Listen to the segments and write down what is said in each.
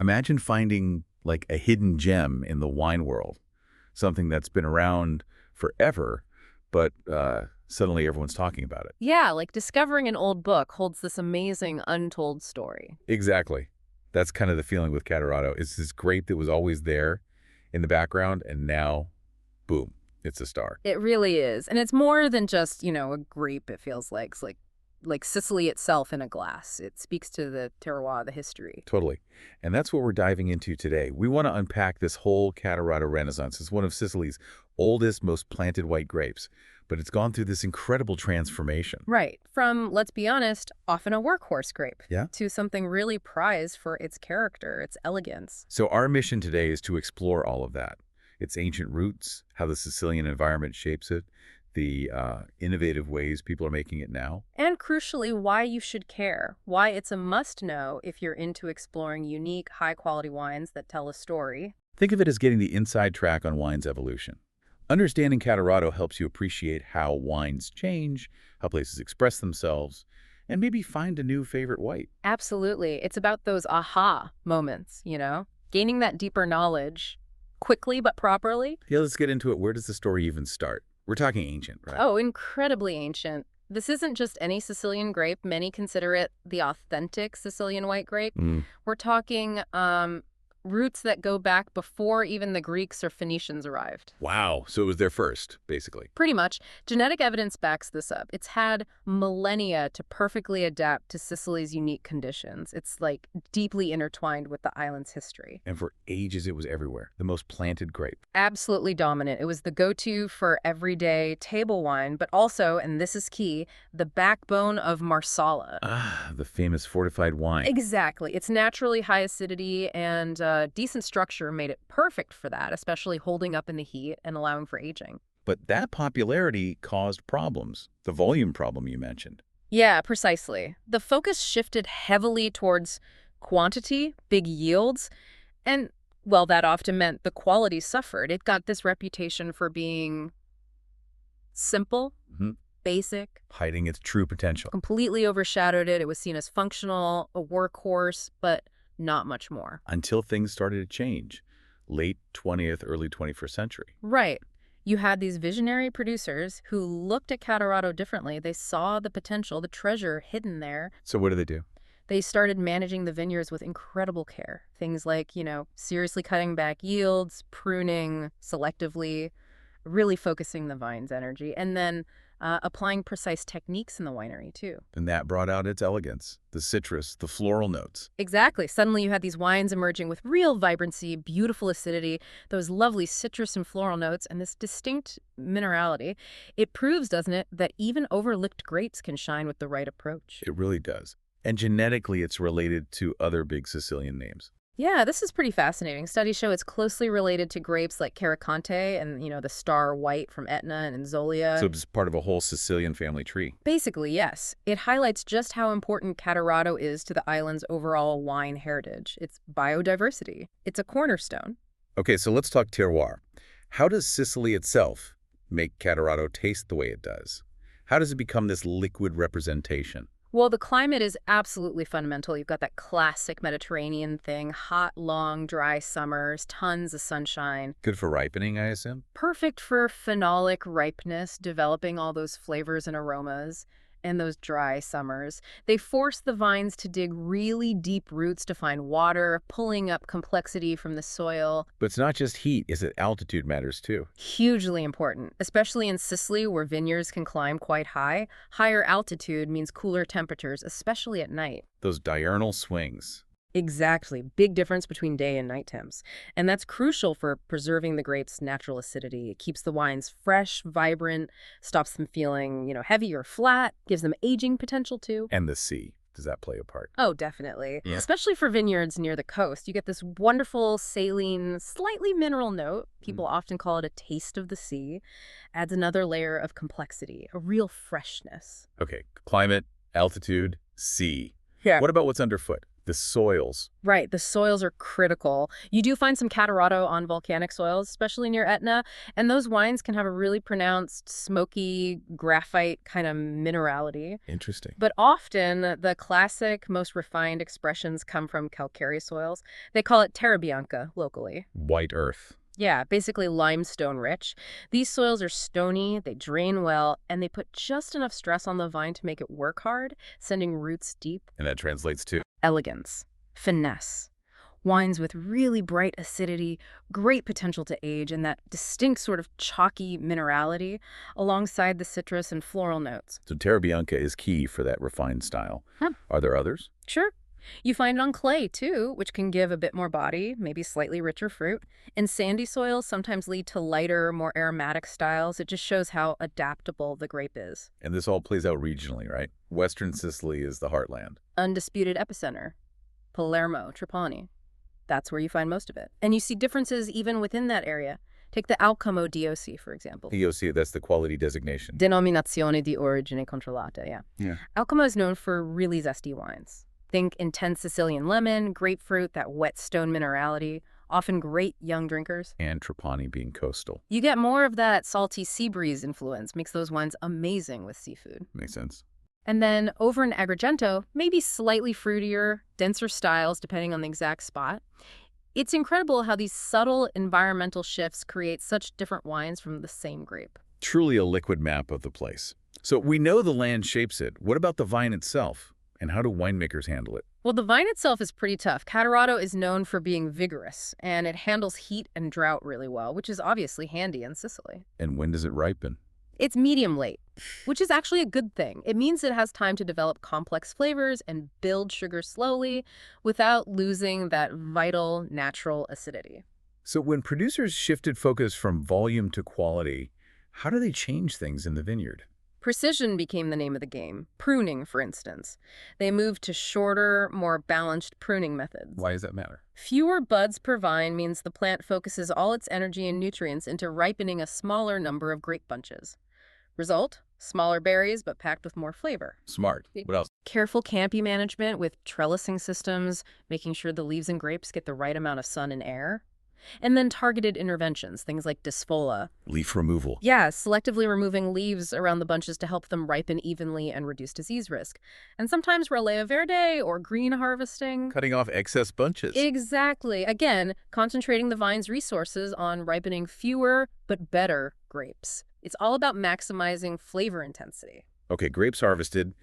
Imagine finding like a hidden gem in the wine world, something that's been around forever, but suddenly everyone's talking about it. Yeah, like discovering an old book holds this amazing untold story. Exactly. That's kind of the feeling with Catarratto. It's this grape that was always there in the background, and now, boom, it's a star. It really is. And it's more than just, a grape, it feels like. It's like Sicily itself in a glass. It speaks to the terroir, the history. Totally. And that's what we're diving into today. We want to unpack this whole Catarratto renaissance. It's one of Sicily's oldest, most planted white grapes, but it's gone through this incredible transformation. Right. From, let's be honest, often a workhorse grape, Yeah? to something really prized for its character, its elegance. So our mission today is to explore all of that. Its ancient roots, how the Sicilian environment shapes it, the innovative ways people are making it now. And crucially, why you should care. Why it's a must-know if you're into exploring unique, high-quality wines that tell a story. Think of it as getting the inside track on wine's evolution. Understanding Catarratto helps you appreciate how wines change, how places express themselves, and maybe find a new favorite white. Absolutely. It's about those aha moments, Gaining that deeper knowledge quickly but properly. Yeah, let's get into it. Where does the story even start? We're talking ancient, right? Oh, incredibly ancient. This isn't just any Sicilian grape. Many consider it the authentic Sicilian white grape. We're talking roots that go back before even the Greeks or Phoenicians arrived. Wow. So it was there first, basically. Pretty much. Genetic evidence backs this up. It's had millennia to perfectly adapt to Sicily's unique conditions. It's like deeply intertwined with the island's history. And for ages, it was everywhere. The most planted grape. Absolutely dominant. It was the go-to for everyday table wine, but also, and this is key, the backbone of Marsala. Ah, the famous fortified wine. Exactly. Its naturally high acidity and decent structure made it perfect for that, especially holding up in the heat and allowing for aging. But that popularity caused problems. The volume problem you mentioned. Yeah, precisely. The focus shifted heavily towards quantity, big yields, and, well, that often meant the quality suffered. It got this reputation for being simple, basic, Hiding its true potential. completely overshadowed it. It was seen as functional, a workhorse, but not much more. Until things started to change. Late 20th, early 21st century. Right. You had these visionary producers who looked at Catarratto differently. They saw the potential, the treasure hidden there. So what do? They started managing the vineyards with incredible care. Things like, seriously cutting back yields, pruning selectively, really focusing the vine's energy, and then applying precise techniques in the winery, too. And that brought out its elegance, the citrus, the floral notes. Exactly. Suddenly you had these wines emerging with real vibrancy, beautiful acidity, those lovely citrus and floral notes, and this distinct minerality. It proves, doesn't it, that even overlooked grapes can shine with the right approach. It really does. And genetically, it's related to other big Sicilian names. Yeah, this is pretty fascinating. Studies show it's closely related to grapes like Caratante and, the star white from Etna and Zolia. So it's part of a whole Sicilian family tree. Basically, yes. It highlights just how important Catarratto is to the island's overall wine heritage. Its biodiversity. It's a cornerstone. Okay, so let's talk terroir. How does Sicily itself make Catarratto taste the way it does? How does it become this liquid representation? Well, the climate is absolutely fundamental. You've got that classic Mediterranean thing, hot, long, dry summers, tons of sunshine. Good for ripening, I assume? Perfect for phenolic ripeness, developing all those flavors and aromas. And those dry summers. They force the vines to dig really deep roots to find water, pulling up complexity from the soil. But it's not just heat, is it? Altitude matters too. Hugely important, especially in Sicily where vineyards can climb quite high. Higher altitude means cooler temperatures, especially at night. Those diurnal swings. Exactly. Big difference between day and night temps. And that's crucial for preserving the grape's natural acidity. It keeps the wines fresh, vibrant, stops them feeling, heavy or flat, gives them aging potential too. And the sea. Does that play a part? Oh, definitely. Yeah. Especially for vineyards near the coast. You get this wonderful saline, slightly mineral note. People often call it a taste of the sea. Adds another layer of complexity, a real freshness. Okay, climate, altitude, sea. Yeah. What about what's underfoot? The soils. Right, the soils are critical. You do find some Catarratto on volcanic soils, especially near Etna, and those wines can have a really pronounced, smoky, graphite kind of minerality. Interesting. But often, the classic, most refined expressions come from calcareous soils. They call it terra bianca locally. White earth. Yeah, basically limestone rich. These soils are stony, they drain well, and they put just enough stress on the vine to make it work hard, sending roots deep. And that translates to? Elegance, finesse. Wines with really bright acidity, great potential to age, and that distinct sort of chalky minerality alongside the citrus and floral notes. So Terra Bianca is key for that refined style. Huh. Are there others? Sure. You find it on clay, too, which can give a bit more body, maybe slightly richer fruit. And sandy soils sometimes lead to lighter, more aromatic styles. It just shows how adaptable the grape is. And this all plays out regionally, right? Western Sicily is the heartland. Undisputed epicenter. Palermo, Trapani. That's where you find most of it. And you see differences even within that area. Take the Alcamo DOC, for example. DOC, that's the quality designation. Denominazione di origine controllata, yeah. Alcamo is known for really zesty wines. Think intense Sicilian lemon, grapefruit, that wet stone minerality, often great young drinkers. And Trapani being coastal. You get more of that salty sea breeze influence, makes those wines amazing with seafood. Makes sense. And then over in Agrigento, maybe slightly fruitier, denser styles depending on the exact spot. It's incredible how these subtle environmental shifts create such different wines from the same grape. Truly a liquid map of the place. So we know the land shapes it. What about the vine itself? And how do winemakers handle it? Well, the vine itself is pretty tough. Catarratto is known for being vigorous, and it handles heat and drought really well, which is obviously handy in Sicily. And when does it ripen? It's medium late, which is actually a good thing. It means it has time to develop complex flavors and build sugar slowly without losing that vital, natural acidity. So when producers shifted focus from volume to quality, how do they change things in the vineyard? Precision became the name of the game. Pruning, for instance. They moved to shorter, more balanced pruning methods. Why does that matter? Fewer buds per vine means the plant focuses all its energy and nutrients into ripening a smaller number of grape bunches. Result? Smaller berries, but packed with more flavor. Smart. What else? Careful canopy management with trellising systems, making sure the leaves and grapes get the right amount of sun and air. And then targeted interventions, things like disfola. Leaf removal. Yeah, selectively removing leaves around the bunches to help them ripen evenly and reduce disease risk. And sometimes raleo verde or green harvesting. Cutting off excess bunches. Exactly. Again, concentrating the vine's resources on ripening fewer but better grapes. It's all about maximizing flavor intensity. Okay, grapes harvested.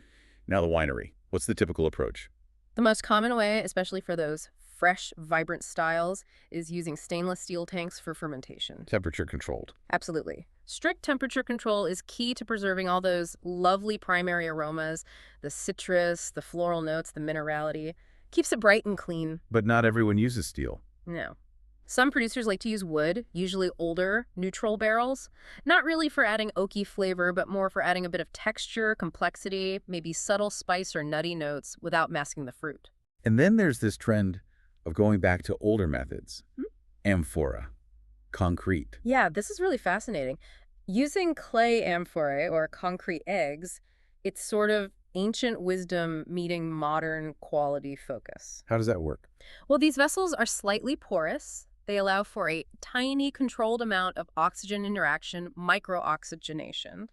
Now the winery. What's the typical approach? The most common way, especially for those fresh, vibrant styles, is using stainless steel tanks for fermentation. Temperature controlled. Absolutely. Strict temperature control is key to preserving all those lovely primary aromas, the citrus, the floral notes, the minerality. Keeps it bright and clean. But not everyone uses steel. No. Some producers like to use wood, usually older, neutral barrels. Not really for adding oaky flavor, but more for adding a bit of texture, complexity, maybe subtle spice or nutty notes without masking the fruit. And then there's this trend of going back to older methods. Amphora. Concrete. Yeah, this is really fascinating. Using clay amphorae or concrete eggs, it's sort of ancient wisdom meeting modern quality focus. How does that work? Well, these vessels are slightly porous. They allow for a tiny controlled amount of oxygen interaction, microoxygenation.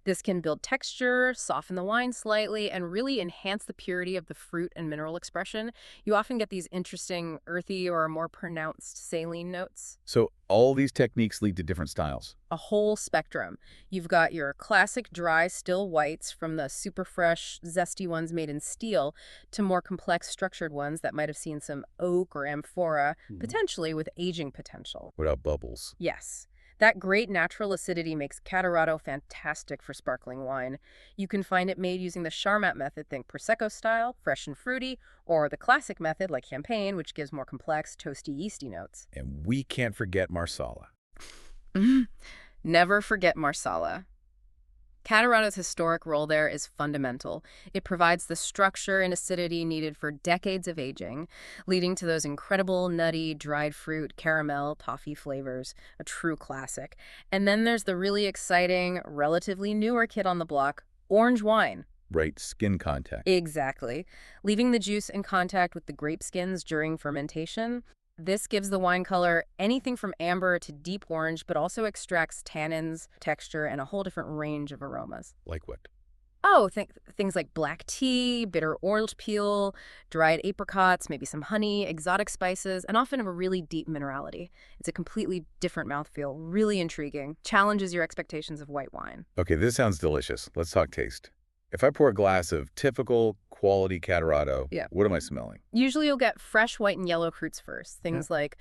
This can build texture, soften the wine slightly, and really enhance the purity of the fruit and mineral expression. You often get these interesting earthy or more pronounced saline notes. So all these techniques lead to different styles. A whole spectrum. You've got your classic dry still whites from the super fresh, zesty ones made in steel to more complex structured ones that might have seen some oak or amphora, potentially with aging potential. Without bubbles. Yes. That great natural acidity makes Catarratto fantastic for sparkling wine. You can find it made using the Charmat method, think Prosecco style, fresh and fruity, or the classic method like Champagne, which gives more complex, toasty, yeasty notes. And we can't forget Marsala. Never forget Marsala. Catarratto's historic role there is fundamental. It provides the structure and acidity needed for decades of aging, leading to those incredible nutty, dried fruit, caramel, toffee flavors, a true classic. And then there's the really exciting, relatively newer kid on the block, orange wine. right skin contact. Exactly. Leaving the juice in contact with the grape skins during fermentation, this gives the wine color anything from amber to deep orange, but also extracts tannins, texture, and a whole different range of aromas. Like what? Oh, things like black tea, bitter orange peel, dried apricots, maybe some honey, exotic spices, and often a really deep minerality. It's a completely different mouthfeel, really intriguing, challenges your expectations of white wine. Okay, this sounds delicious. Let's talk taste. If I pour a glass of typical quality Catarratto, Yeah. what am I smelling? Usually you'll get fresh white and yellow fruits first. Things like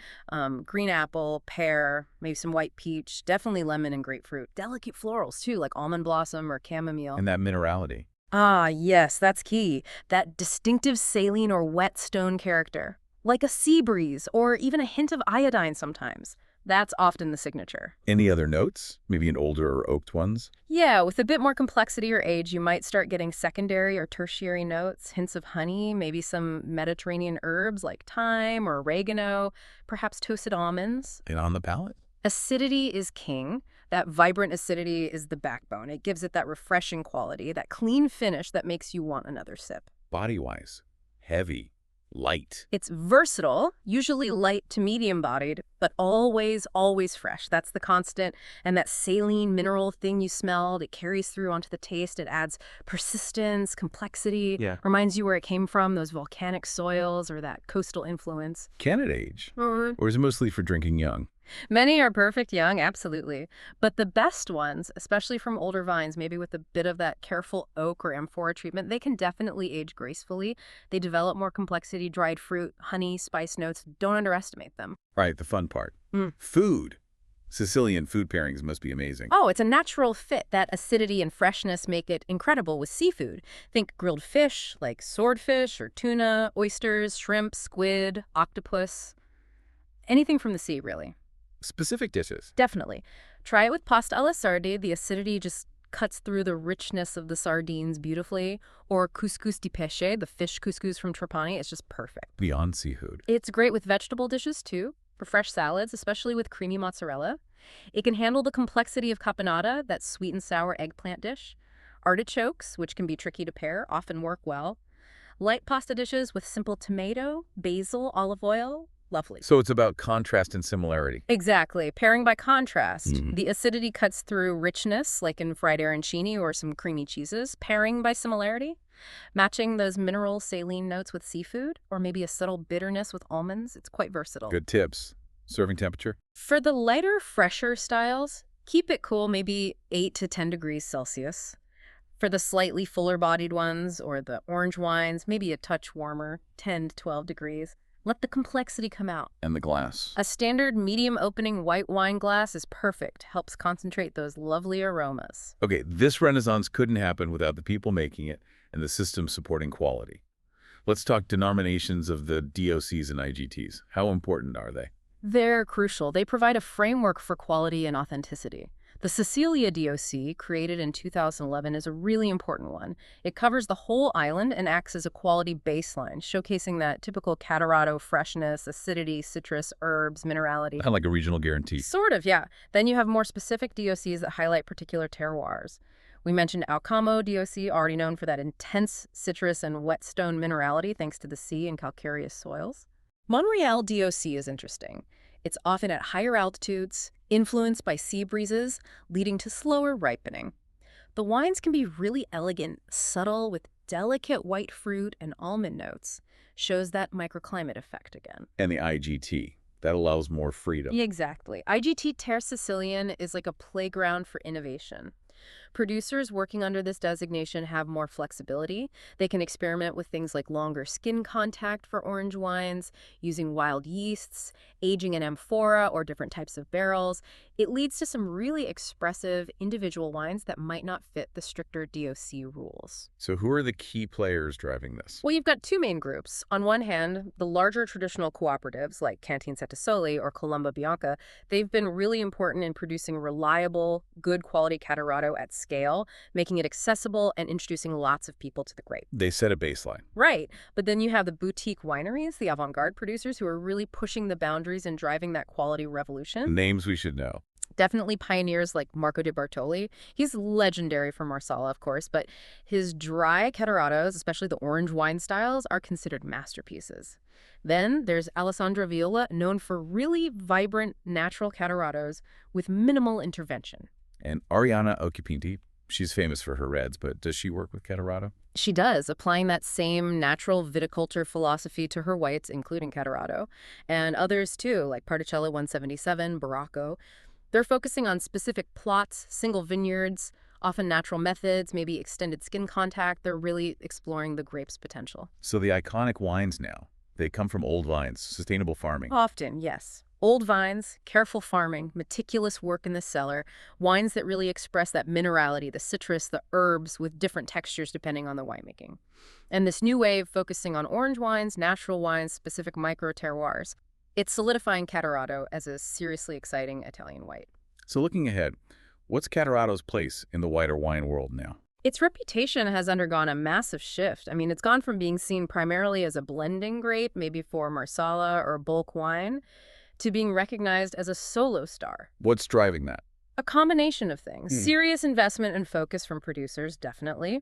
green apple, pear, maybe some white peach, definitely lemon and grapefruit. Delicate florals too, like almond blossom or chamomile. And that minerality. Ah, yes, that's key. That distinctive saline or wet stone character. Like a sea breeze or even a hint of iodine sometimes. That's often the signature. Any other notes? Maybe an older or oaked ones? Yeah, with a bit more complexity or age, you might start getting secondary or tertiary notes, hints of honey, maybe some Mediterranean herbs like thyme or oregano, perhaps toasted almonds. And on the palate? Acidity is king. That vibrant acidity is the backbone. It gives it that refreshing quality, that clean finish that makes you want another sip. Body-wise, heavy, light. It's versatile, usually light to medium-bodied, but always, always fresh. That's the constant. And that saline mineral thing you smelled, it carries through onto the taste. It adds persistence, complexity, reminds you where it came from, those volcanic soils or that coastal influence. Can it age? Or is it mostly for drinking young? Many are perfect young, absolutely. But the best ones, especially from older vines, maybe with a bit of that careful oak or amphora treatment, they can definitely age gracefully. They develop more complexity, dried fruit, honey, spice notes. Don't underestimate them. Right, the fun part. Food. Sicilian food pairings must be amazing. Oh, it's a natural fit. That acidity and freshness make it incredible with seafood. Think grilled fish, like swordfish or tuna, oysters, shrimp, squid, octopus. Anything from the sea, really. Specific dishes. Definitely. Try it with pasta alla sardi. The acidity just cuts through the richness of the sardines beautifully. Or couscous di pesce, the fish couscous from Trapani. It's just perfect. Beyond seafood. It's great with vegetable dishes, too, for fresh salads, especially with creamy mozzarella. It can handle the complexity of caponata, that sweet and sour eggplant dish. Artichokes, which can be tricky to pair, often work well. Light pasta dishes with simple tomato, basil, olive oil. Lovely. So it's about contrast and similarity. Exactly. Pairing by contrast. The acidity cuts through richness, like in fried arancini or some creamy cheeses. Pairing by similarity. Matching those mineral saline notes with seafood, or maybe a subtle bitterness with almonds. It's quite versatile. Good tips. Serving temperature? For the lighter, fresher styles, keep it cool, maybe 8 to 10 degrees Celsius. For the slightly fuller-bodied ones or the orange wines, maybe a touch warmer, 10 to 12 degrees. Let the complexity come out. And the glass. A standard medium opening white wine glass is perfect. Helps concentrate those lovely aromas. Okay, this renaissance couldn't happen without the people making it and the system supporting quality. Let's talk denominations of the DOCs and IGTs. How important are they? They're crucial. They provide a framework for quality and authenticity. The Sicilia DOC, created in 2011, is a really important one. It covers the whole island and acts as a quality baseline, showcasing that typical Catarratto freshness, acidity, citrus, herbs, minerality. Kind of like a regional guarantee. Sort of, yeah. Then you have more specific DOCs that highlight particular terroirs. We mentioned Alcamo DOC, already known for that intense citrus and whetstone minerality thanks to the sea and calcareous soils. Monreal DOC is interesting. It's often at higher altitudes, influenced by sea breezes, leading to slower ripening. The wines can be really elegant, subtle, with delicate white fruit and almond notes. Shows that microclimate effect again. And the IGT. That allows more freedom. Yeah, exactly. IGT Terre Sicilian is like a playground for innovation. Producers working under this designation have more flexibility. They can experiment with things like longer skin contact for orange wines, using wild yeasts, aging in amphora or different types of barrels. It leads to some really expressive individual wines that might not fit the stricter DOC rules. So who are the key players driving this? Well, you've got two main groups. On one hand, the larger traditional cooperatives like Cantine Settisoli or Colomba Bianca, they've been really important in producing reliable, good quality Catarratto at scale, making it accessible and introducing lots of people to the grape. They set a baseline. Right. But then you have the boutique wineries, the avant-garde producers who are really pushing the boundaries and driving that quality revolution. Names we should know. Definitely pioneers like Marco de Bartoli. He's legendary for Marsala, of course, but his dry Catarrattos, especially the orange wine styles, are considered masterpieces. Then there's Alessandro Viola, known for really vibrant, natural Catarrattos with minimal intervention. And Ariana Occhipinti, she's famous for her reds, but does she work with Catarratto? She does, applying that same natural viticulture philosophy to her whites, including Catarratto, and others too, like Particello 177, Barocco. They're focusing on specific plots, single vineyards, often natural methods, maybe extended skin contact. They're really exploring the grape's potential. So the iconic wines now, they come from old vines, sustainable farming. Often, yes. Old vines, careful farming, meticulous work in the cellar, wines that really express that minerality, the citrus, the herbs with different textures depending on the winemaking. And this new wave focusing on orange wines, natural wines, specific micro terroirs. It's solidifying Catarratto as a seriously exciting Italian white. So looking ahead, what's Catarratto's place in the wider wine world now? Its reputation has undergone a massive shift. I mean, it's gone from being seen primarily as a blending grape, maybe for Marsala or bulk wine, to being recognized as a solo star. What's driving that? A combination of things. Serious investment and focus from producers, definitely.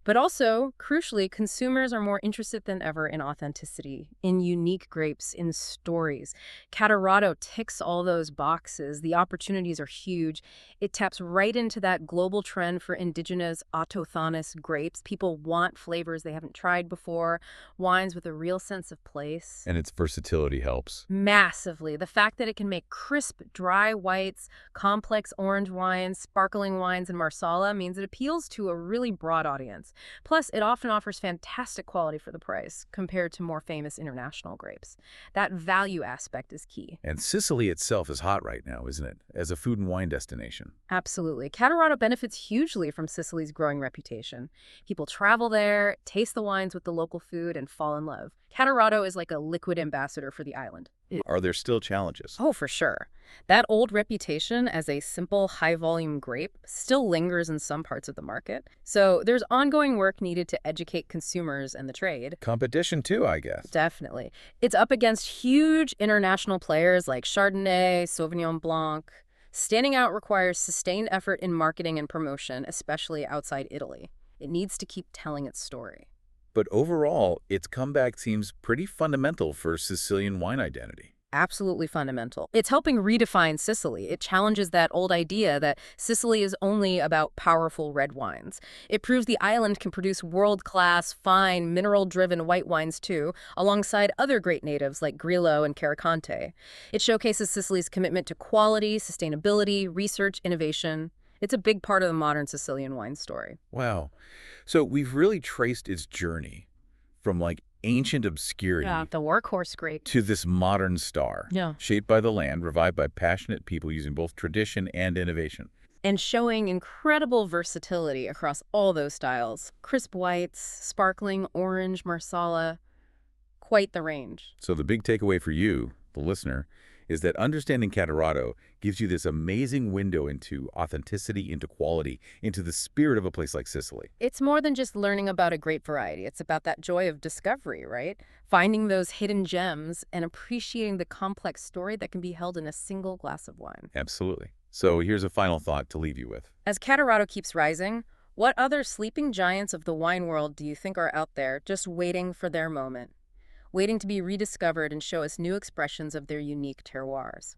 But also, crucially, consumers are more interested than ever in authenticity, in unique grapes, in stories. Catarratto ticks all those boxes. The opportunities are huge. It taps right into that global trend for indigenous autochthonous grapes. People want flavors they haven't tried before, wines with a real sense of place. And its versatility helps. Massively. The fact that it can make crisp, dry whites, complex orange wines, sparkling wines, and Marsala means it appeals to a really broad audience. Plus, it often offers fantastic quality for the price compared to more famous international grapes. That value aspect is key. And Sicily itself is hot right now, isn't it, as a food and wine destination? Absolutely. Catarratto benefits hugely from Sicily's growing reputation. People travel there, taste the wines with the local food, and fall in love. Catarratto is like a liquid ambassador for the island. Are there still challenges? Oh, for sure. That old reputation as a simple, high-volume grape still lingers in some parts of the market. So there's ongoing work needed to educate consumers and the trade. Competition too, I guess. Definitely. It's up against huge international players like Chardonnay, Sauvignon Blanc. Standing out requires sustained effort in marketing and promotion, especially outside Italy. It needs to keep telling its story. But overall, its comeback seems pretty fundamental for Sicilian wine identity. Absolutely fundamental. It's helping redefine Sicily. It challenges that old idea that Sicily is only about powerful red wines. It proves the island can produce world-class, fine, mineral-driven white wines too, alongside other great natives like Grillo and Carricante. It showcases Sicily's commitment to quality, sustainability, research, innovation. It's a big part of the modern Sicilian wine story. Wow. So we've really traced its journey from like ancient obscurity The workhorse grape. to this modern star, Yeah. shaped by the land, revived by passionate people using both tradition and innovation. And showing incredible versatility across all those styles. Crisp whites, sparkling orange, Marsala, quite the range. So the big takeaway for you, the listener, is that understanding Catarratto gives you this amazing window into authenticity, into quality, into the spirit of a place like Sicily. It's more than just learning about a grape variety. It's about that joy of discovery, right? Finding those hidden gems and appreciating the complex story that can be held in a single glass of wine. Absolutely. So here's a final thought to leave you with. As Catarratto keeps rising, what other sleeping giants of the wine world do you think are out there just waiting for their moment? Waiting to be rediscovered and show us new expressions of their unique terroirs?